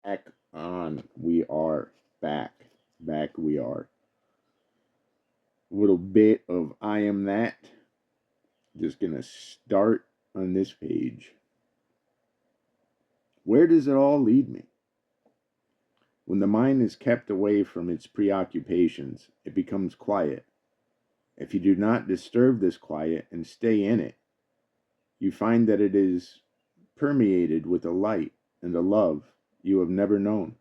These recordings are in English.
Back on. We are back. Back we are. A little bit of I am that. Just gonna start on this page. Where does it all lead me? When the mind is kept away from its preoccupations, it becomes quiet. If you do not disturb this quiet and stay in it, you find that it is permeated with a light and a love you have never known.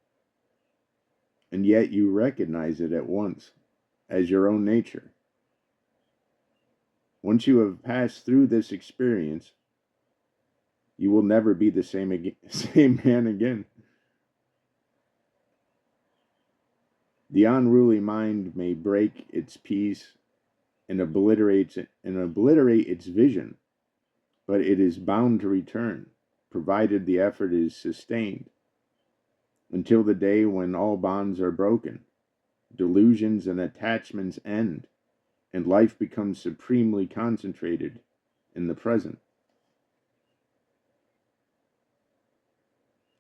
And yet you recognize it at once as your own nature. Once you have passed through this experience, you will never be the same man again. The unruly mind may break its peace and obliterate its vision, but it is bound to return, provided the effort is sustained, until the day when all bonds are broken, delusions and attachments end, and life becomes supremely concentrated in the present.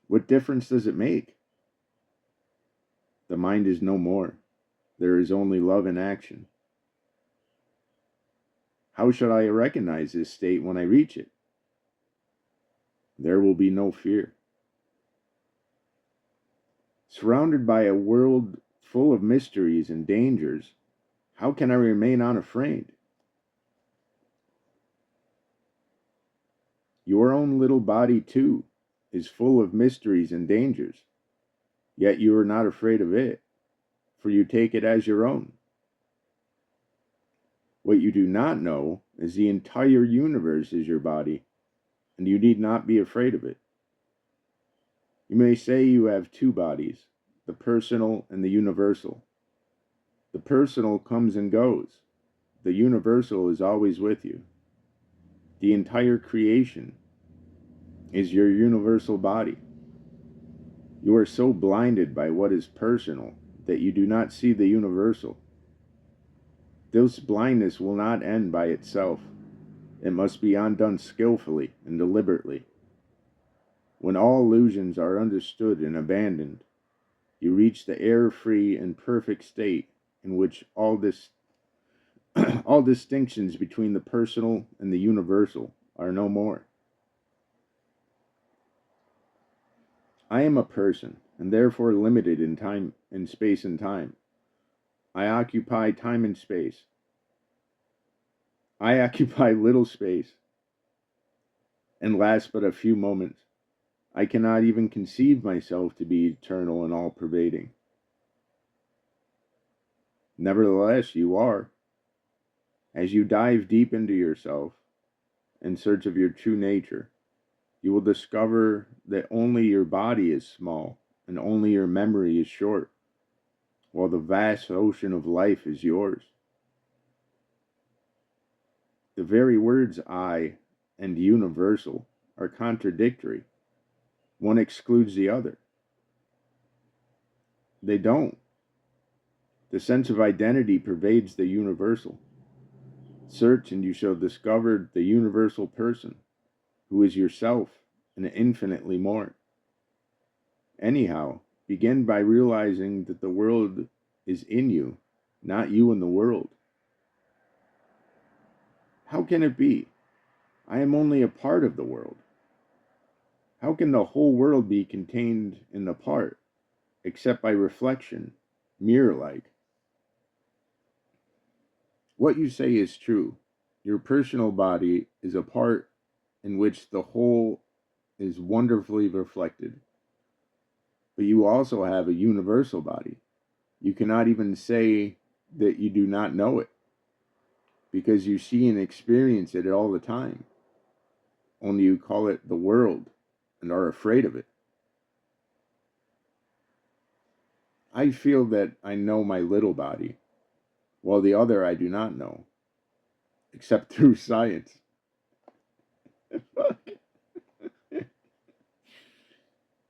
What difference does it make? The mind is no more. There is only love in action. How should I recognize this state when I reach it? There will be no fear. Surrounded by a world full of mysteries and dangers, how can I remain unafraid? Your own little body, too, is full of mysteries and dangers, yet you are not afraid of it, for you take it as your own. What you do not know is the entire universe is your body, and you need not be afraid of it. You may say you have two bodies, the personal and the universal. The personal comes and goes. The universal is always with you. The entire creation is your universal body. You are so blinded by what is personal that you do not see the universal. This blindness will not end by itself. It must be undone skillfully and deliberately. When all illusions are understood and abandoned, you reach the error-free and perfect state in which all distinctions between the personal and the universal are no more. I am a person, and therefore limited in time, in space and time. I occupy time and space. I occupy little space, and last but a few moments. I cannot even conceive myself to be eternal and all-pervading. Nevertheless, you are. As you dive deep into yourself, in search of your true nature, you will discover that only your body is small and only your memory is short, while the vast ocean of life is yours. The very words I and universal are contradictory. One excludes the other. They don't. The sense of identity pervades the universal. Search and you shall discover the universal person, who is yourself and infinitely more. Anyhow, begin by realizing that the world is in you, not you in the world. How can it be? I am only a part of the world. How can the whole world be contained in the part, except by reflection, mirror-like? What you say is true. Your personal body is a part in which the whole is wonderfully reflected. But you also have a universal body. You cannot even say that you do not know it, because you see and experience it all the time. Only you call it the world and are afraid of it. I feel that I know my little body, while the other I do not know, except through science.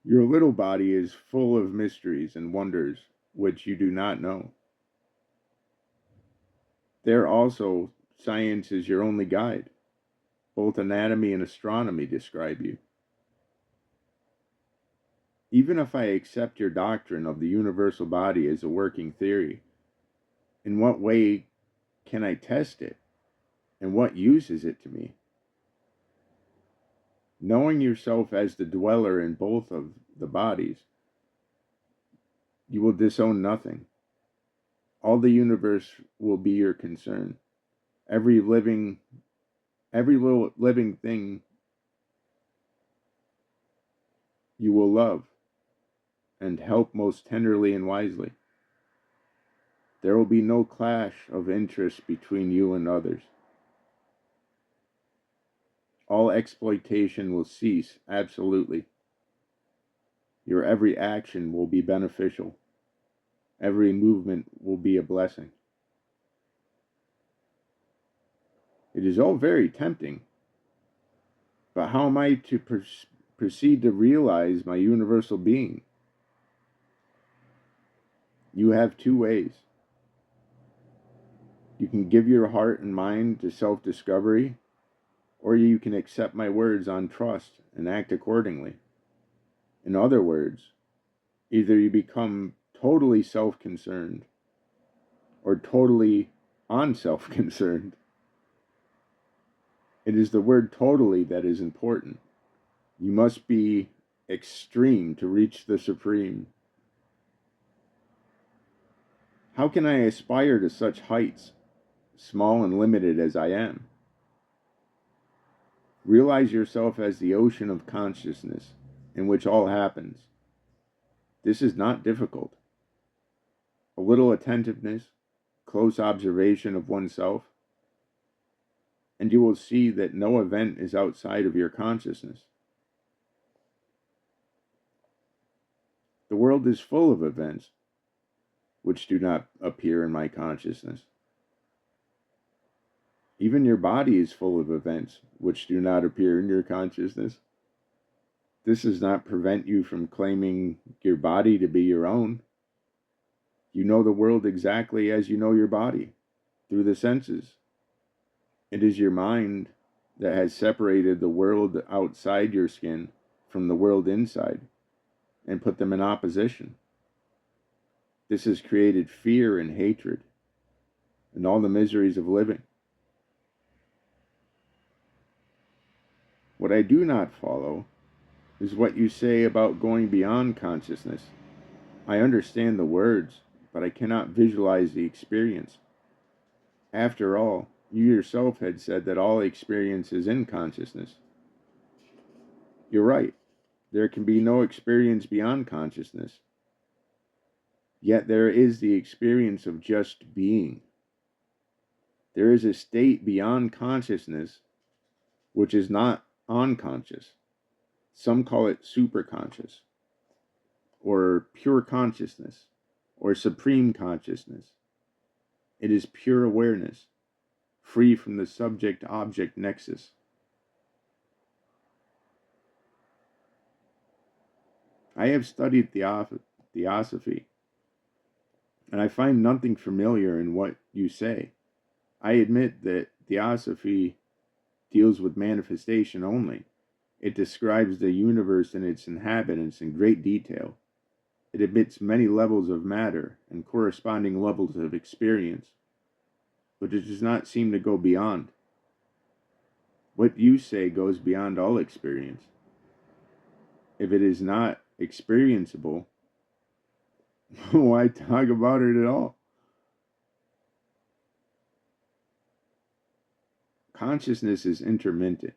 Your little body is full of mysteries and wonders which you do not know. There also, science is your only guide. Both anatomy and astronomy describe you. Even if I accept your doctrine of the universal body as a working theory, in what way can I test it? And what use is it to me? Knowing yourself as the dweller in both of the bodies, you will disown nothing. All the universe will be your concern. Every little living thing you will love and help most tenderly and wisely. There will be no clash of interests between you and others. All exploitation will cease absolutely. Your every action will be beneficial. Every movement will be a blessing. It is all very tempting, but how am I to proceed to realize my universal being? You have two ways. You can give your heart and mind to self-discovery, or you can accept my words on trust and act accordingly. In other words, either you become totally self-concerned or totally unself-concerned. It is the word totally that is important. You must be extreme to reach the supreme. How can I aspire to such heights, small and limited as I am? Realize yourself as the ocean of consciousness in which all happens. This is not difficult. A little attentiveness, close observation of oneself, and you will see that no event is outside of your consciousness. The world is full of events which do not appear in my consciousness. Even your body is full of events which do not appear in your consciousness. This does not prevent you from claiming your body to be your own. You know the world exactly as you know your body, through the senses. It is your mind that has separated the world outside your skin from the world inside and put them in opposition. This has created fear and hatred and all the miseries of living. What I do not follow is what you say about going beyond consciousness. I understand the words, but I cannot visualize the experience. After all, you yourself had said that all experience is in consciousness. You're right. There can be no experience beyond consciousness. Yet there is the experience of just being. There is a state beyond consciousness which is not unconscious. Some call it superconscious, or pure consciousness, or supreme consciousness. It is pure awareness, free from the subject-object nexus. I have studied theosophy, and I find nothing familiar in what you say. I admit that theosophy deals with manifestation only. It describes the universe and its inhabitants in great detail. It admits many levels of matter and corresponding levels of experience, but it does not seem to go beyond. What you say goes beyond all experience. If it is not experienceable, why talk about it at all? Consciousness is intermittent,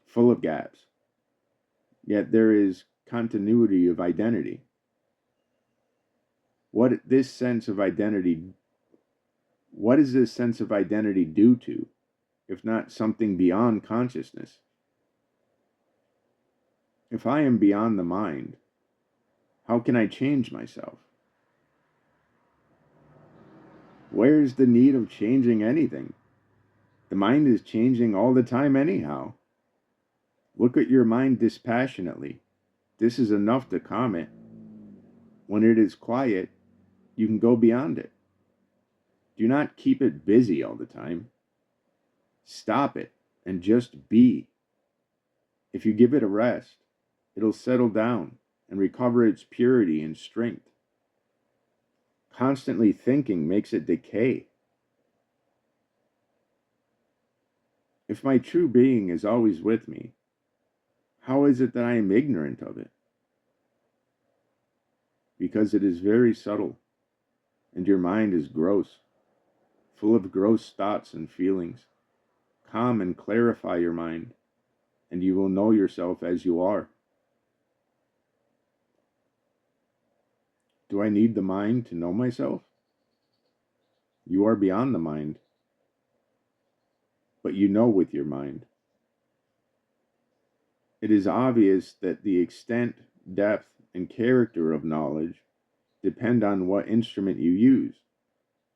full of gaps, yet there is continuity of identity. What does this sense of identity due to, if not something beyond consciousness? If I am beyond the mind, how can I change myself? Where is the need of changing anything? The mind is changing all the time anyhow. Look at your mind dispassionately. This is enough to calm it. When it is quiet, you can go beyond it. Do not keep it busy all the time. Stop it and just be. If you give it a rest, it'll settle down and recover its purity and strength. Constantly thinking makes it decay. If my true being is always with me, how is it that I am ignorant of it? Because it is very subtle, and your mind is gross, full of gross thoughts and feelings. Calm and clarify your mind, and you will know yourself as you are. Do I need the mind to know myself? You are beyond the mind, but you know with your mind. It is obvious that the extent, depth, and character of knowledge depend on what instrument you use.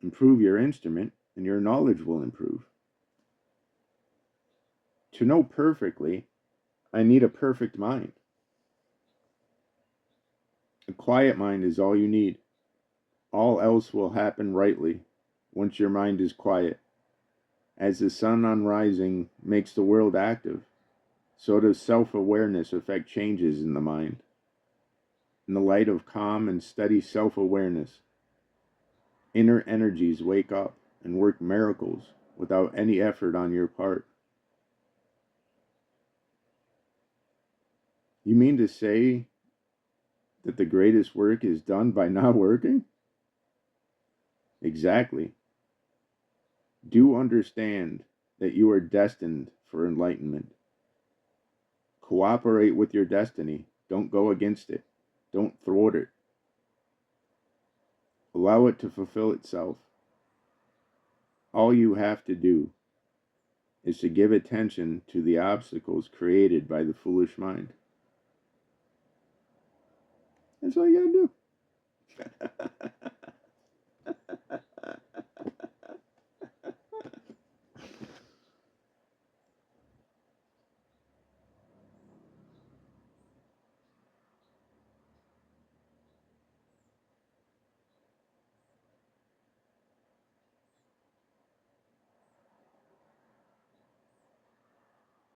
Improve your instrument, and your knowledge will improve. To know perfectly, I need a perfect mind. A quiet mind is all you need. All else will happen rightly once your mind is quiet. As the sun on rising makes the world active, so does self-awareness affect changes in the mind. In the light of calm and steady self-awareness, inner energies wake up and work miracles without any effort on your part. You mean to say that the greatest work is done by not working? Exactly. Do understand that you are destined for enlightenment. Cooperate with your destiny. Don't go against it. Don't thwart it. Allow it to fulfill itself. All you have to do is to give attention to the obstacles created by the foolish mind. That's all you gotta do.